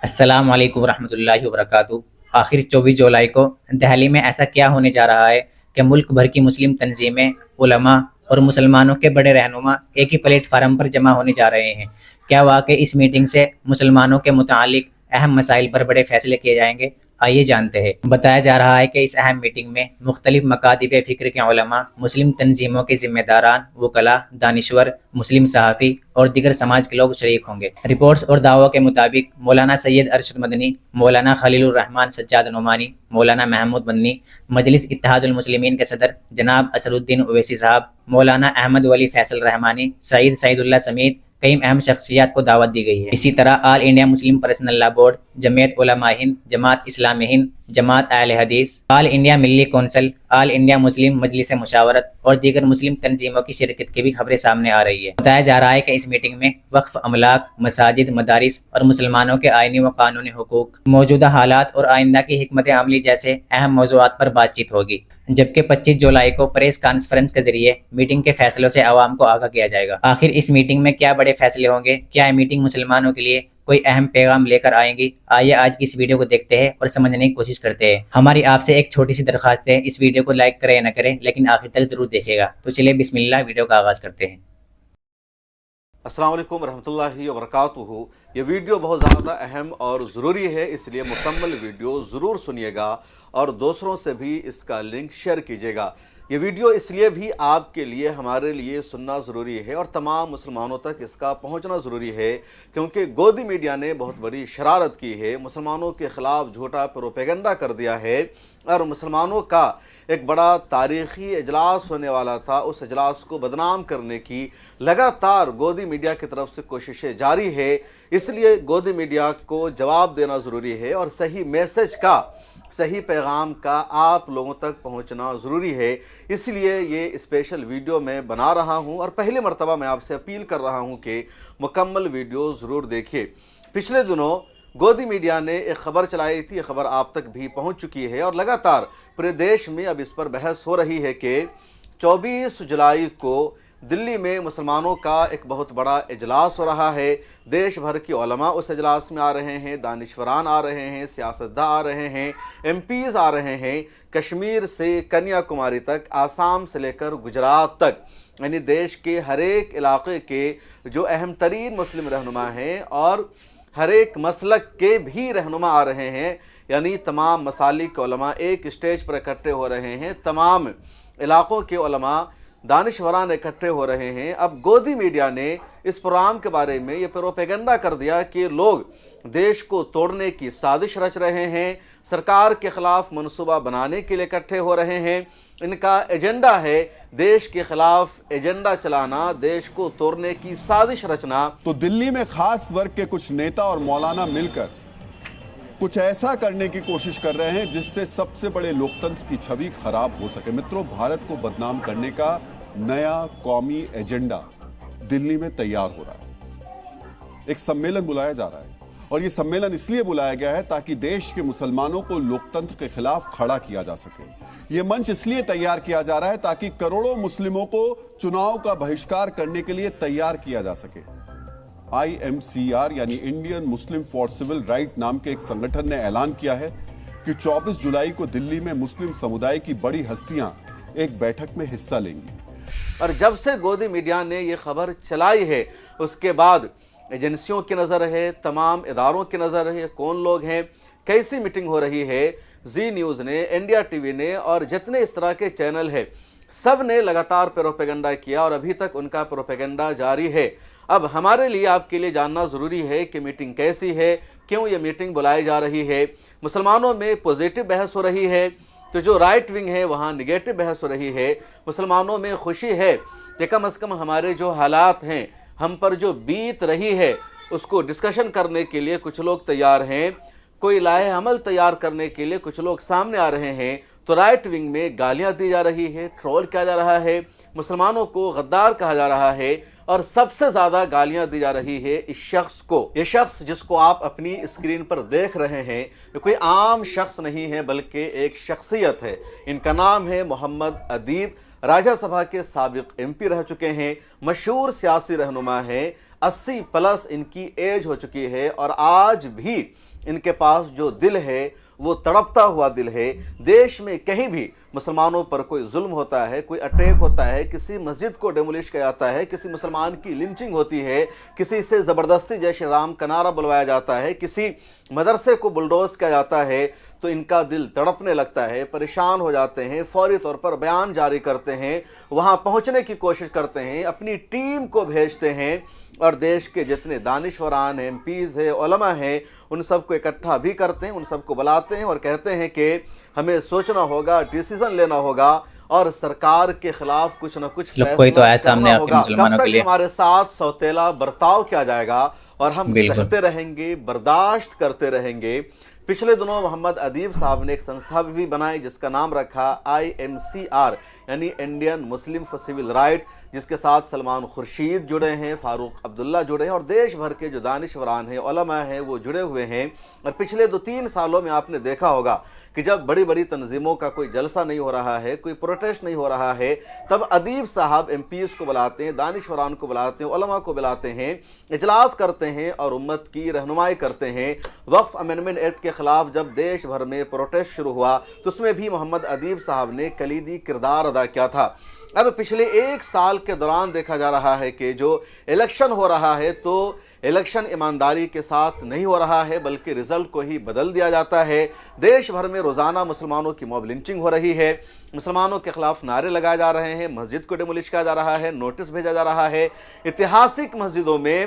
السلام علیکم ورحمۃ اللہ وبرکاتہ۔ آخر 24 جولائی کو دہلی میں ایسا کیا ہونے جا رہا ہے کہ ملک بھر کی مسلم تنظیمیں، علماء اور مسلمانوں کے بڑے رہنما ایک ہی پلیٹ فارم پر جمع ہونے جا رہے ہیں؟ کیا واقعی اس میٹنگ سے مسلمانوں کے متعلق اہم مسائل پر بڑے فیصلے کیے جائیں گے؟ آئیے جانتے ہیں۔ بتایا جا رہا ہے کہ اس اہم میٹنگ میں مختلف مکاتب فکر کے علماء، مسلم تنظیموں کے ذمہ داران، وکلاء، دانشور، مسلم صحافی اور دیگر سماج کے لوگ شریک ہوں گے۔ رپورٹس اور دعووں کے مطابق مولانا سید ارشد مدنی، مولانا خلیل الرحمان سجاد نعمانی، مولانا محمود مدنی، مجلس اتحاد المسلمین کے صدر جناب اسد الدین اویسی صاحب، مولانا احمد ولی فیصل رحمانی، سعید اللہ سمیت کئی اہم شخصیات کو دعوت دی گئی ہے۔ اسی طرح آل انڈیا مسلم پرسنل لا بورڈ، جمعیت علماء ہند، جماعت اسلامی ہند، جماعت اہل حدیث، آل انڈیا ملی کونسل، آل انڈیا مسلم مجلس مشاورت اور دیگر مسلم تنظیموں کی شرکت کی بھی خبریں سامنے آ رہی ہے۔ بتایا جا رہا ہے کہ اس میٹنگ میں وقف املاک، مساجد، مدارس اور مسلمانوں کے آئینی و قانونی حقوق، موجودہ حالات اور آئندہ کی حکمت عملی جیسے اہم موضوعات پر بات چیت ہوگی، جبکہ 25 جولائی کو پریس کانفرنس کے ذریعے میٹنگ کے فیصلوں سے عوام کو آگاہ کیا جائے گا۔ آخر اس میٹنگ میں کیا بڑے فیصلے ہوں گے؟ کیا یہ میٹنگ مسلمانوں کے لیے کوئی اہم پیغام لے کر آئیں گی؟ آئیے آج کی اس ویڈیو کو دیکھتے ہیں اور سمجھنے کی کوشش کرتے ہیں۔ ہماری آپ سے ایک چھوٹی سی درخواست ہے، اس ویڈیو کو لائک کریں یا نہ کریں لیکن آخر تک ضرور دیکھیے گا۔ تو چلیے بسم اللہ، ویڈیو کا آغاز کرتے ہیں۔ السلام علیکم ورحمۃ اللہ وبرکاتہ۔ یہ ویڈیو بہت زیادہ اہم اور ضروری ہے، اس لیے مکمل ویڈیو ضرور سنیے گا اور دوسروں سے بھی اس کا لنک شیئر کیجیے گا۔ یہ ویڈیو اس لیے بھی آپ کے لیے، ہمارے لیے سننا ضروری ہے اور تمام مسلمانوں تک اس کا پہنچنا ضروری ہے، کیونکہ گودی میڈیا نے بہت بڑی شرارت کی ہے، مسلمانوں کے خلاف جھوٹا پروپیگنڈا کر دیا ہے اور مسلمانوں کا ایک بڑا تاریخی اجلاس ہونے والا تھا، اس اجلاس کو بدنام کرنے کی لگاتار گودی میڈیا کی طرف سے کوششیں جاری ہے۔ اس لیے گودی میڈیا کو جواب دینا ضروری ہے اور صحیح میسج کا، صحیح پیغام کا آپ لوگوں تک پہنچنا ضروری ہے۔ اس لیے یہ اسپیشل ویڈیو میں بنا رہا ہوں اور پہلی مرتبہ میں آپ سے اپیل کر رہا ہوں کہ مکمل ویڈیو ضرور دیکھیے۔ پچھلے دنوں گودی میڈیا نے ایک خبر چلائی تھی، یہ خبر آپ تک بھی پہنچ چکی ہے اور لگاتار پورے دیش میں اب اس پر بحث ہو رہی ہے کہ 24 جولائی کو دلی میں مسلمانوں کا ایک بہت بڑا اجلاس ہو رہا ہے۔ دیش بھر کی علماء اس اجلاس میں آ رہے ہیں، دانشوران آ رہے ہیں، سیاستداں آ رہے ہیں، ایم پیز آ رہے ہیں، کشمیر سے کنیا کماری تک، آسام سے لے کر گجرات تک، یعنی دیش کے ہر ایک علاقے کے جو اہم ترین مسلم رہنما ہیں اور ہر ایک مسلک کے بھی رہنما آ رہے ہیں، یعنی تمام مسالک کے علماء ایک اسٹیج پر اکٹھے ہو رہے ہیں، تمام علاقوں کے علماء، دانشوران اکٹھے ہو رہے ہیں۔ اب گودی میڈیا نے اس پروگرام کے بارے میں یہ پروپیگنڈا کر دیا کہ لوگ دیش کو توڑنے کی سازش رچ رہے ہیں، سرکار کے خلاف منصوبہ بنانے کے لیے اکٹھے ہو رہے ہیں، ان کا ایجنڈا ہے دیش کے خلاف ایجنڈا چلانا، دیش کو توڑنے کی سازش رچنا۔ تو دلی میں خاص ورگ کے کچھ نیتا اور مولانا مل کر کچھ ایسا کرنے کی کوشش کر رہے ہیں جس سے سب سے بڑے لوکتنتر کی چھوی خراب ہو سکے۔ متروں، بھارت کو بدنام کرنے کا نیا قومی ایجنڈا دلی میں تیار ہو رہا ہے۔ ایک سمیلن بلایا جا رہا ہے اور یہ سمیلن اس لیے بلایا گیا ہے تاکہ دیش کے مسلمانوں کو لوکتنتر کے خلاف کھڑا کیا جا سکے۔ یہ منچ اس لیے تیار کیا جا رہا ہے تاکہ کروڑوں مسلموں کو چناؤ کا بہشکار کرنے کے لیے تیار کیا جا سکے۔ IMCR یعنی Indian Muslim for civil right نام کے ایک سنگٹھن نے اعلان کیا ہے کہ 24 جولائی کو دلی میں مسلم سمودائے کی بڑی ہستیاں ایک بیٹھک میں حصہ لیں گی۔ اور جب سے گودی میڈیا نے یہ خبر چلائی ہے اس کے بعد ایجنسیوں کی نظر ہے، تمام اداروں کی نظر ہے، کون لوگ ہیں، کیسی میٹنگ ہو رہی ہے، زی نیوز نے، انڈیا ٹی وی نے اور جتنے اس طرح کے چینل ہیں سب نے لگاتار پروپیگنڈا کیا اور ابھی تک ان کا پروپیگنڈا جاری ہے۔ اب ہمارے لیے، آپ کے لیے جاننا ضروری ہے کہ میٹنگ کیسی ہے، کیوں یہ میٹنگ بلائی جا رہی ہے۔ مسلمانوں میں پوزیٹو بحث ہو رہی ہے تو جو رائٹ ونگ ہے وہاں نگیٹو بحث ہو رہی ہے۔ مسلمانوں میں خوشی ہے کہ کم از کم ہمارے جو حالات ہیں، ہم پر جو بیت رہی ہے اس کو ڈسکشن کرنے کے لیے کچھ لوگ تیار ہیں، کوئی لائحہ عمل تیار کرنے کے لیے کچھ لوگ سامنے آ رہے ہیں۔ تو رائٹ ونگ میں گالیاں دی جا رہی ہے، ٹرول کیا جا رہا ہے، مسلمانوں کو غدار کہا جا رہا ہے اور سب سے زیادہ گالیاں دی جا رہی ہے اس شخص کو۔ یہ شخص جس کو آپ اپنی اسکرین پر دیکھ رہے ہیں یہ کوئی عام شخص نہیں ہے بلکہ ایک شخصیت ہے۔ ان کا نام ہے محمد ادیب، راجہ سبھا کے سابق MP رہ چکے ہیں، مشہور سیاسی رہنما ہیں، 80 پلس ان کی ایج ہو چکی ہے اور آج بھی ان کے پاس جو دل ہے وہ تڑپتا ہوا دل ہے. دیش میں کہیں بھی مسلمانوں پر کوئی ظلم ہوتا ہے, کوئی اٹیک ہوتا ہے, کسی مسجد کو ڈیمولش کیا جاتا ہے, کسی مسلمان کی لنچنگ ہوتی ہے, کسی سے زبردستی جے شری رام کا نعرہ بلوایا جاتا ہے, کسی مدرسے کو بلڈوز کیا جاتا ہے, تو ان کا دل تڑپنے لگتا ہے, پریشان ہو جاتے ہیں, فوری طور پر بیان جاری کرتے ہیں, وہاں پہنچنے کی کوشش کرتے ہیں, اپنی ٹیم کو بھیجتے ہیں اور دیش کے جتنے دانشوران ہیں, ایم پیز ہیں, علماء ہیں, ان سب کو اکٹھا بھی کرتے ہیں, ان سب کو بلاتے ہیں اور کہتے ہیں کہ ہمیں سوچنا ہوگا, ڈیسیزن لینا ہوگا اور سرکار کے خلاف کچھ نہ کچھ کوئی تو ایسا کرنا ہم نے ہوگا. مسلمانوں کب کے تک لیے ہمارے ساتھ سوتیلا برتاؤ کیا جائے گا اور ہم بالکل سہتے رہیں گے, برداشت کرتے رہیں گے. پچھلے دنوں محمد ادیب صاحب نے ایک سنستھا بھی بنائی جس کا نام رکھا IMCR یعنی Indian Muslim for civil right, جس کے ساتھ سلمان خورشید جڑے ہیں, فاروق عبداللہ جڑے ہیں اور دیش بھر کے جو دانشوران ہیں, علماء ہیں, وہ جڑے ہوئے ہیں. اور پچھلے 2-3 سالوں میں آپ نے دیکھا ہوگا کہ جب بڑی بڑی تنظیموں کا کوئی جلسہ نہیں ہو رہا ہے, کوئی پروٹیسٹ نہیں ہو رہا ہے, تب ادیب صاحب ایم پیز کو بلاتے ہیں, دانشوران کو بلاتے ہیں, علماء کو بلاتے ہیں, اجلاس کرتے ہیں اور امت کی رہنمائی کرتے ہیں. وقف امینڈمنٹ ایکٹ کے خلاف جب دیش بھر میں پروٹیسٹ شروع ہوا تو اس میں بھی محمد ادیب صاحب نے کلیدی کردار ادا کیا تھا. اب پچھلے 1 سال کے دوران دیکھا جا رہا ہے کہ جو الیکشن ہو رہا ہے تو الیکشن ایمانداری کے ساتھ نہیں ہو رہا ہے, بلکہ رزلٹ کو ہی بدل دیا جاتا ہے. دیش بھر میں روزانہ مسلمانوں کی موب لنچنگ ہو رہی ہے, مسلمانوں کے خلاف نعرے لگائے جا رہے ہیں, مسجد کو ڈیمولش کیا جا رہا ہے, نوٹس بھیجا جا رہا ہے, اتہاسک مسجدوں میں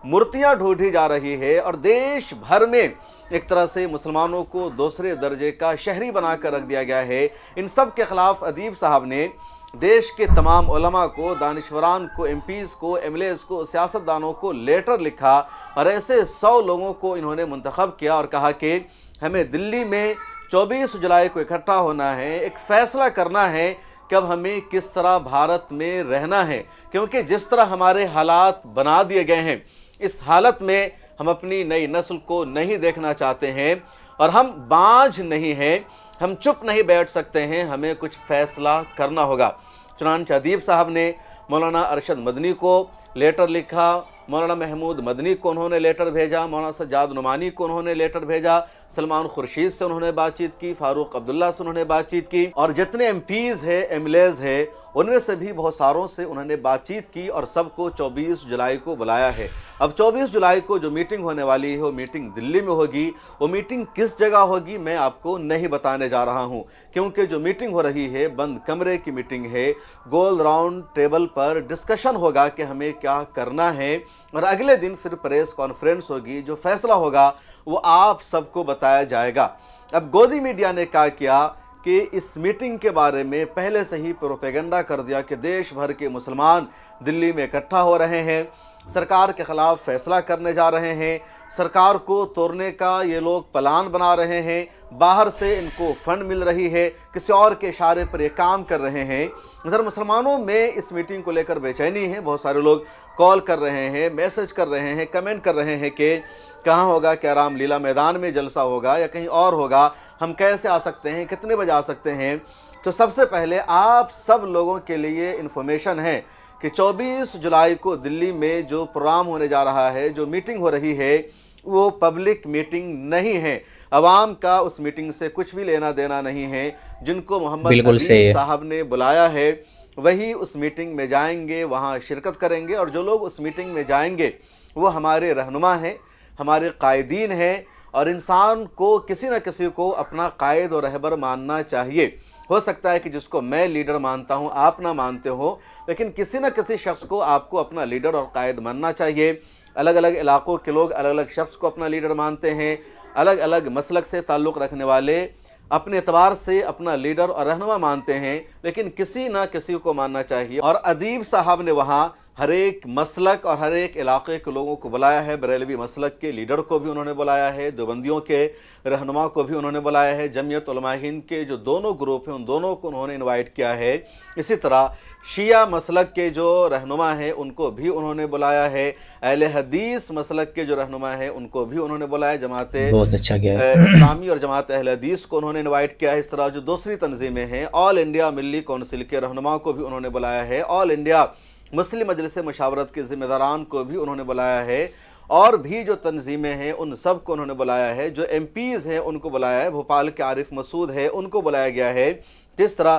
مورتیاں ڈھونڈی جا رہی ہے اور دیش بھر میں ایک طرح سے مسلمانوں کو دوسرے درجے کا شہری بنا کر رکھ دیا گیا ہے. ان سب کے خلاف ادیب صاحب نے دیش کے تمام علماء کو, دانشوران کو, ایم پیز کو, ایم ایل ایز کو, سیاستدانوں کو لیٹر لکھا اور ایسے 100 لوگوں کو انہوں نے منتخب کیا اور کہا کہ ہمیں دلی میں 24 جولائی کو اکٹھا ہونا ہے, ایک فیصلہ کرنا ہے کہ اب ہمیں کس طرح بھارت میں رہنا ہے, کیونکہ جس طرح ہمارے حالات بنا دیے گئے ہیں اس حالت میں ہم اپنی نئی نسل کو نہیں دیکھنا چاہتے ہیں اور ہم باجھ نہیں ہیں, ہم چپ نہیں بیٹھ سکتے ہیں, ہمیں کچھ فیصلہ کرنا ہوگا. چنانچہ ادیب صاحب نے مولانا ارشد مدنی کو لیٹر لکھا, مولانا محمود مدنی کو انہوں نے لیٹر بھیجا, مولانا سجاد نعمانی کو انہوں نے لیٹر بھیجا, سلمان خورشید سے انہوں نے بات چیت کی, فاروق عبداللہ سے انہوں نے بات چیت کی اور جتنے ایم پیز ہیں, ایم ایل ایز ہیں, ان میں سے بھی بہت ساروں سے انہوں نے بات چیت کی اور سب کو 24 جولائی کو بلایا ہے. اب 24 جولائی کو جو میٹنگ ہونے والی ہے وہ میٹنگ دلی میں ہوگی. وہ میٹنگ کس جگہ ہوگی میں آپ کو نہیں بتانے جا رہا ہوں, کیونکہ جو میٹنگ ہو رہی ہے بند کمرے کی میٹنگ ہے, گول راؤنڈ ٹیبل پر ڈسکشن ہوگا کہ ہمیں کیا کرنا ہے اور اگلے دن پھر پریس کانفرنس ہوگی, جو فیصلہ ہوگا وہ آپ سب کو بتایا جائے گا. اب گودی میڈیا نے کیا کہ اس میٹنگ کے بارے میں پہلے سے ہی پروپیگنڈا کر دیا کہ دیش بھر کے مسلمان دلی میں اکٹھا ہو رہے ہیں, سرکار کے خلاف فیصلہ کرنے جا رہے ہیں, سرکار کو توڑنے کا یہ لوگ پلان بنا رہے ہیں, باہر سے ان کو فنڈ مل رہی ہے, کسی اور کے اشارے پر یہ کام کر رہے ہیں. ادھر مسلمانوں میں اس میٹنگ کو لے کر بے چینی ہے, بہت سارے لوگ کال کر رہے ہیں, میسج کر رہے ہیں, کمنٹ کر رہے ہیں کہ کہاں ہوگا, کیا رام لیلا میدان میں جلسہ ہوگا یا کہیں اور ہوگا, ہم کیسے آ سکتے ہیں, کتنے بجے آ سکتے ہیں. تو سب سے پہلے آپ سب لوگوں کے لیے انفارمیشن ہے کہ 24 جولائی کو دلی میں جو پروگرام ہونے جا رہا ہے, جو میٹنگ ہو رہی ہے, وہ پبلک میٹنگ نہیں ہے. عوام کا اس میٹنگ سے کچھ بھی لینا دینا نہیں ہے. جن کو محمد ادیب صاحب نے بلایا ہے وہی اس میٹنگ میں جائیں گے, وہاں شرکت کریں گے اور جو لوگ اس میٹنگ میں جائیں گے وہ ہمارے رہنما ہیں, ہمارے قائدین ہیں اور انسان کو کسی نہ کسی کو اپنا قائد اور رہبر ماننا چاہیے. ہو سکتا ہے کہ جس کو میں لیڈر مانتا ہوں آپ نہ مانتے ہو, لیکن کسی نہ کسی شخص کو آپ کو اپنا لیڈر اور قائد ماننا چاہیے. الگ الگ علاقوں کے لوگ الگ الگ شخص کو اپنا لیڈر مانتے ہیں, الگ الگ مسلک سے تعلق رکھنے والے اپنے اعتبار سے اپنا لیڈر اور رہنما مانتے ہیں, لیکن کسی نہ کسی کو ماننا چاہیے. اور ادیب صاحب نے وہاں ہر ایک مسلک اور ہر ایک علاقے کے لوگوں کو بلایا ہے. بریلوی مسلک کے لیڈر کو بھی انہوں نے بلایا ہے, دیوبندیوں کے رہنما کو بھی انہوں نے بلایا ہے, جمعیت علماء ہند کے جو دونوں گروپ ہیں ان دونوں کو انہوں نے انوائٹ کیا ہے. اسی طرح شیعہ مسلک کے جو رہنما ہیں ان کو بھی انہوں نے بلایا ہے, اہل حدیث مسلک کے جو رہنما ہیں ان کو بھی انہوں نے بلایا, جماعت اسلامی اور جماعت اہل حدیث کو انہوں نے انوائٹ کیا ہے. اس طرح جو دوسری تنظیمیں ہیں, آل انڈیا ملی کونسل کے رہنما کو بھی انہوں نے بلایا ہے, آل انڈیا مسلم مجلس مشاورت کے ذمہ داران کو بھی انہوں نے بلایا ہے اور بھی جو تنظیمیں ہیں ان سب کو انہوں نے بلایا ہے، جو ایم پیز ہیں ان کو بلایا ہے، بھوپال کے عارف مسعود ہے ان کو بلایا گیا ہے، جس طرح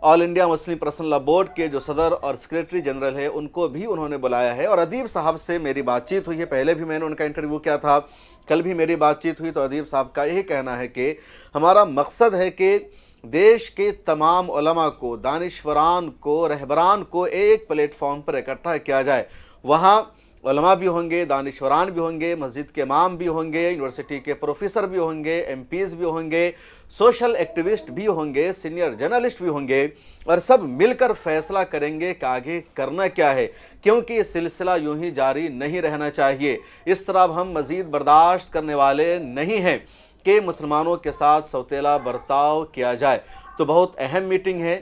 آل انڈیا مسلم پرسنل لا بورڈ کے جو صدر اور سیکریٹری جنرل ہے ان کو بھی انہوں نے بلایا ہے۔ اور ادیب صاحب سے میری بات چیت ہوئی ہے، پہلے بھی میں نے ان کا انٹرویو کیا تھا، کل بھی میری بات چیت ہوئی، تو ادیب صاحب کا یہی کہنا ہے کہ ہمارا مقصد ہے کہ دیش کے تمام علماء کو، دانشوران کو، رہبران کو ایک پلیٹ فارم پر اکٹھا کیا جائے۔ وہاں علماء بھی ہوں گے، دانشوران بھی ہوں گے، مسجد کے امام بھی ہوں گے، یونیورسٹی کے پروفیسر بھی ہوں گے، ایم پیز بھی ہوں گے، سوشل ایکٹیوسٹ بھی ہوں گے، سینئر جرنلسٹ بھی ہوں گے، اور سب مل کر فیصلہ کریں گے کہ آگے کرنا کیا ہے، کیونکہ یہ سلسلہ یوں ہی جاری نہیں رہنا چاہیے۔ اس طرح ہم مزید برداشت کرنے والے نہیں ہیں کہ مسلمانوں کے ساتھ سوتیلا برتاؤ کیا جائے۔ تو بہت اہم میٹنگ ہے،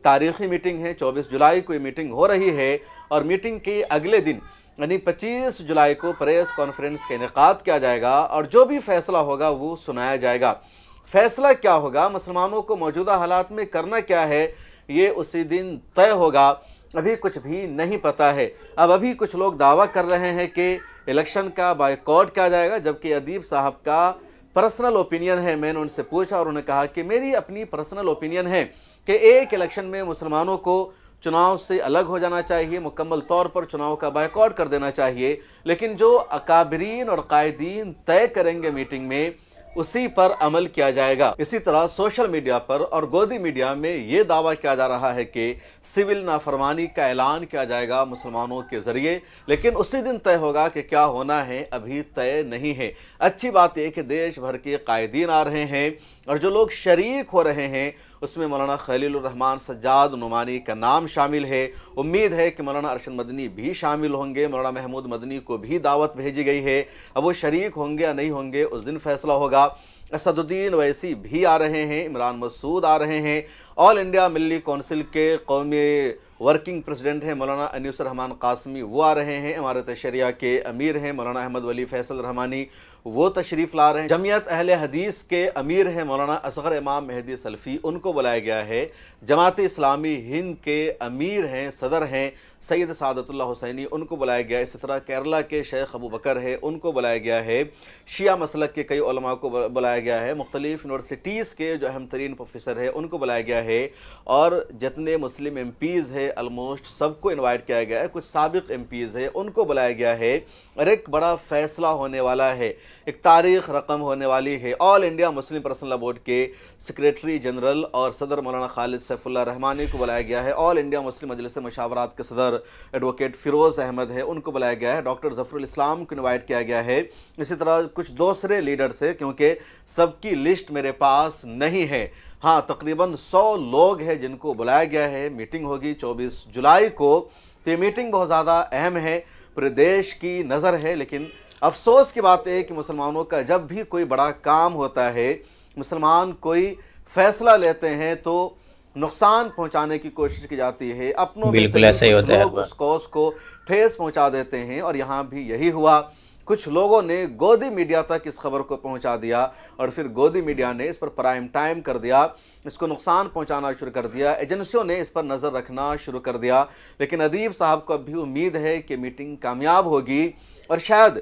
تاریخی میٹنگ ہے، 24 جولائی کو یہ میٹنگ ہو رہی ہے، اور میٹنگ کے اگلے دن یعنی 25 جولائی کو پریس کانفرنس کا انعقاد کیا جائے گا، اور جو بھی فیصلہ ہوگا وہ سنایا جائے گا۔ فیصلہ کیا ہوگا، مسلمانوں کو موجودہ حالات میں کرنا کیا ہے، یہ اسی دن طے ہوگا۔ ابھی کچھ بھی نہیں پتا ہے۔ ابھی کچھ لوگ دعویٰ کر رہے ہیں کہ الیکشن کا بائیکاٹ کیا جائے گا، جبکہ ادیب صاحب کا پرسنل اوپینین ہے۔ میں نے ان سے پوچھا اور انہوں نے کہا کہ میری اپنی پرسنل اوپینین ہے کہ ایک الیکشن میں مسلمانوں کو چناؤ سے الگ ہو جانا چاہیے، مکمل طور پر چناؤ کا بائیکاٹ کر دینا چاہیے، لیکن جو اکابرین اور قائدین طے کریں گے میٹنگ میں اسی پر عمل کیا جائے گا۔ اسی طرح سوشل میڈیا پر اور گودی میڈیا میں یہ دعویٰ کیا جا رہا ہے کہ سول نافرمانی کا اعلان کیا جائے گا مسلمانوں کے ذریعے، لیکن اسی دن طے ہوگا کہ کیا ہونا ہے، ابھی طے نہیں ہے۔ اچھی بات یہ کہ دیش بھر کے قائدین آ رہے ہیں، اور جو لوگ شریک ہو رہے ہیں اس میں مولانا خلیل الرحمن سجاد نعمانی کا نام شامل ہے۔ امید ہے کہ مولانا ارشد مدنی بھی شامل ہوں گے، مولانا محمود مدنی کو بھی دعوت بھیجی گئی ہے۔ اب وہ شریک ہوں گے یا نہیں ہوں گے اس دن فیصلہ ہوگا۔ اسد الدین اویسی بھی آ رہے ہیں، عمران مسعود آ رہے ہیں، آل انڈیا ملی کونسل کے قومی ورکنگ پریزیڈنٹ ہیں مولانا انیس الرحمن قاسمی، وہ آ رہے ہیں، امارت شریعہ کے امیر ہیں مولانا احمد ولی فیصل رحمانی، وہ تشریف لا رہے ہیں، جمعیت اہل حدیث کے امیر ہیں مولانا اصغر امام مہدی سلفی، ان کو بلایا گیا ہے، جماعت اسلامی ہند کے امیر ہیں، صدر ہیں سید سعادت اللہ حسینی، ان کو بلایا گیا ہے۔ اسی طرح کیرلا کے شیخ ابو بکر ہے، ان کو بلایا گیا ہے، شیعہ مسلک کے کئی علماء کو بلایا گیا ہے، مختلف یونیورسٹیز کے جو اہم ترین پروفیسر ہیں ان کو بلایا گیا ہے، اور جتنے مسلم ایم پیز ہے آلموسٹ سب کو انوائٹ کیا گیا ہے، کچھ سابق ایم پیز ہے ان کو بلایا گیا ہے، اور ایک بڑا فیصلہ ہونے والا ہے، ایک تاریخ رقم ہونے والی ہے۔ آل انڈیا مسلم پرسنل لا بورڈ کے سیکریٹری جنرل اور صدر مولانا خالد سیف اللہ رحمانی کو بلایا گیا ہے، آل انڈیا مسلم مجلس مشاورات کے صدر ایڈوکیٹ فیروز احمد ہے، ان کو بلایا گیا ہے، ڈاکٹر ظفر الاسلام کو انوائٹ کیا گیا ہے، اسی طرح کچھ دوسرے لیڈرز ہیں، کیونکہ سب کی لسٹ میرے پاس نہیں ہے۔ ہاں تقریباً 100 لوگ ہیں جن کو بلایا گیا ہے، میٹنگ ہوگی 24 جولائی کو۔ تو یہ میٹنگ بہت زیادہ اہم ہے، پورے دیش کی نظر ہے، لیکن افسوس کی بات ہے کہ مسلمانوں کا جب بھی کوئی بڑا کام ہوتا ہے، مسلمان کوئی فیصلہ لیتے ہیں تو نقصان پہنچانے کی کوشش کی جاتی ہے، اپنوں میں سے بالکل ایسا ہی کچھ ہوتا ہے لوگ اس کوس کو ٹھیس پہنچا دیتے ہیں، اور یہاں بھی یہی ہوا۔ کچھ لوگوں نے گودی میڈیا تک اس خبر کو پہنچا دیا، اور پھر گودی میڈیا نے اس پر پرائم ٹائم کر دیا، اس کو نقصان پہنچانا شروع کر دیا، ایجنسیوں نے اس پر نظر رکھنا شروع کر دیا۔ لیکن ادیب صاحب کو اب بھی امید ہے کہ میٹنگ کامیاب ہوگی، اور شاید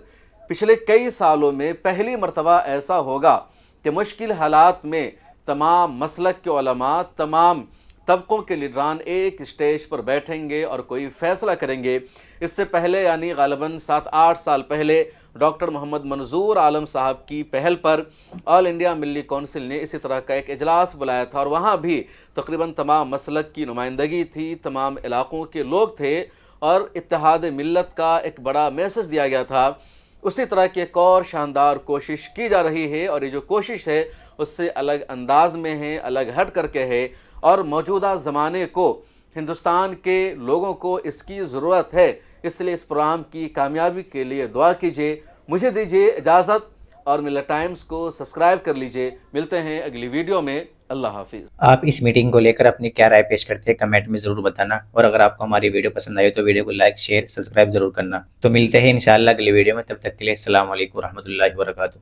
پچھلے کئی سالوں میں پہلی مرتبہ ایسا ہوگا کہ مشکل حالات میں تمام مسلک کے علماء، تمام طبقوں کے لیڈران ایک اسٹیج پر بیٹھیں گے اور کوئی فیصلہ کریں گے۔ اس سے پہلے یعنی غالباً 7-8 سال پہلے ڈاکٹر محمد منظور عالم صاحب کی پہل پر آل انڈیا ملی کونسل نے اسی طرح کا ایک اجلاس بلایا تھا، اور وہاں بھی تقریباً تمام مسلک کی نمائندگی تھی، تمام علاقوں کے لوگ تھے، اور اتحاد ملت کا ایک بڑا میسج دیا گیا تھا۔ اسی طرح کی ایک اور شاندار کوشش کی جا رہی ہے، اور یہ جو کوشش ہے اس سے الگ انداز میں ہے، الگ ہٹ کر کے ہے، اور موجودہ زمانے کو ہندوستان کے لوگوں کو اس کی ضرورت ہے۔ اس لیے اس پروگرام کی کامیابی کے لیے دعا کیجیے۔ مجھے دیجیے اجازت، اور ملت ٹائمز کو سبسکرائب کر لیجیے۔ ملتے ہیں اگلی ویڈیو میں، اللہ حافظ۔ آپ اس میٹنگ کو لے کر اپنی کیا رائے پیش کرتے ہیں کمنٹ میں ضرور بتانا، اور اگر آپ کو ہماری ویڈیو پسند آئی تو ویڈیو کو لائک، شیئر، سبسکرائب ضرور کرنا۔ تو ملتے ہیں انشاءاللہ اگلی ویڈیو میں، تب تک کے لیے السلام علیکم ورحمۃ اللہ وبرکاتہ۔